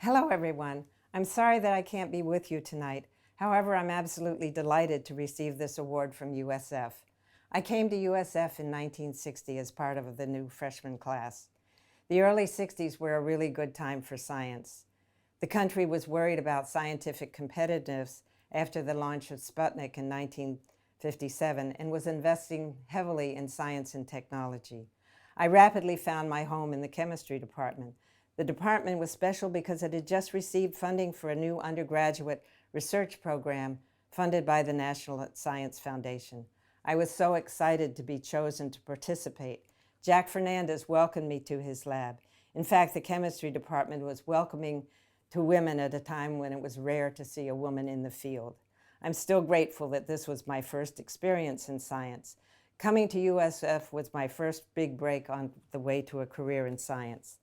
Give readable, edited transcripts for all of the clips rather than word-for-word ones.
Hello, everyone. I'm sorry that I can't be with you tonight. However, I'm absolutely delighted to receive this award from USF. I came to USF in 1960 as part of the new freshman class. The early 60s were a really good time for science. The country was worried about scientific competitiveness after the launch of Sputnik in 1957 and was investing heavily in science and technology. I rapidly found my home in the chemistry department. The department was special because it had just received funding for a new undergraduate research program funded by the National Science Foundation. I was so excited to be chosen to participate. Jack Fernandez welcomed me to his lab. In fact, the chemistry department was welcoming to women at a time when it was rare to see a woman in the field. I'm still grateful that this was my first experience in science. Coming to USF was my first big break on the way to a career in science.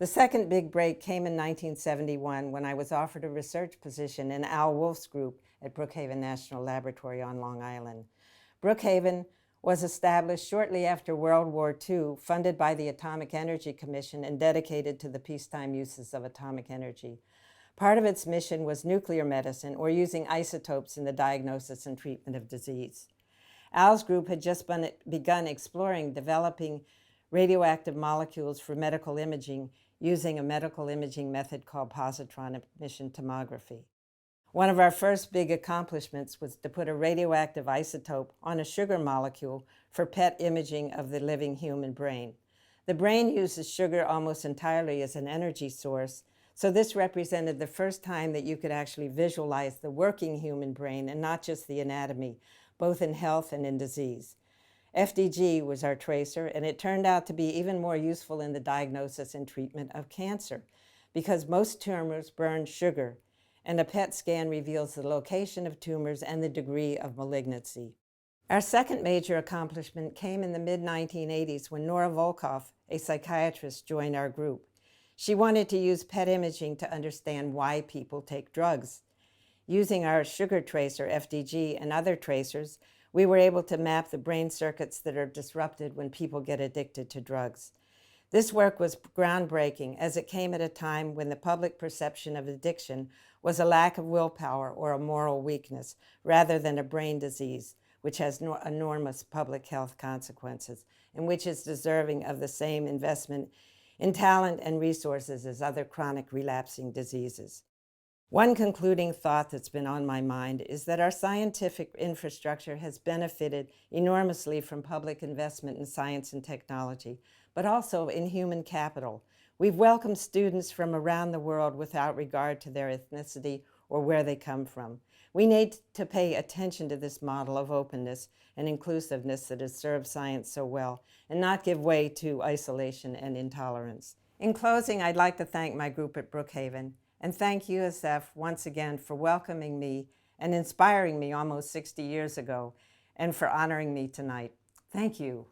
The second big break came in 1971 when I was offered a research position in Al Wolf's group at Brookhaven National Laboratory on Long Island. Brookhaven was established shortly after World War II, funded by the Atomic Energy Commission and dedicated to the peacetime uses of atomic energy. Part of its mission was nuclear medicine, or using isotopes in the diagnosis and treatment of disease. Al's group had just begun exploring developing radioactive molecules for medical imaging using a medical imaging method called positron emission tomography. One of our first big accomplishments was to put a radioactive isotope on a sugar molecule for PET imaging of the living human brain. The brain uses sugar almost entirely as an energy source, so this represented the first time that you could actually visualize the working human brain and not just the anatomy, both in health and in disease. FDG was our tracer, and it turned out to be even more useful in the diagnosis and treatment of cancer because most tumors burn sugar, and a PET scan reveals the location of tumors and the degree of malignancy. Our second major accomplishment came in the mid-1980s when Nora Volkoff, a psychiatrist, joined our group. She wanted to use PET imaging to understand why people take drugs. Using our sugar tracer, FDG, and other tracers, we were able to map the brain circuits that are disrupted when people get addicted to drugs. This work was groundbreaking as it came at a time when the public perception of addiction was a lack of willpower or a moral weakness rather than a brain disease, which has enormous public health consequences and which is deserving of the same investment in talent and resources as other chronic relapsing diseases. One concluding thought that's been on my mind is that our scientific infrastructure has benefited enormously from public investment in science and technology, but also in human capital. We've welcomed students from around the world without regard to their ethnicity or where they come from. We need to pay attention to this model of openness and inclusiveness that has served science so well, and not give way to isolation and intolerance. In closing, I'd like to thank my group at Brookhaven, and thank USF once again for welcoming me and inspiring me almost 60 years ago, and for honoring me tonight. Thank you.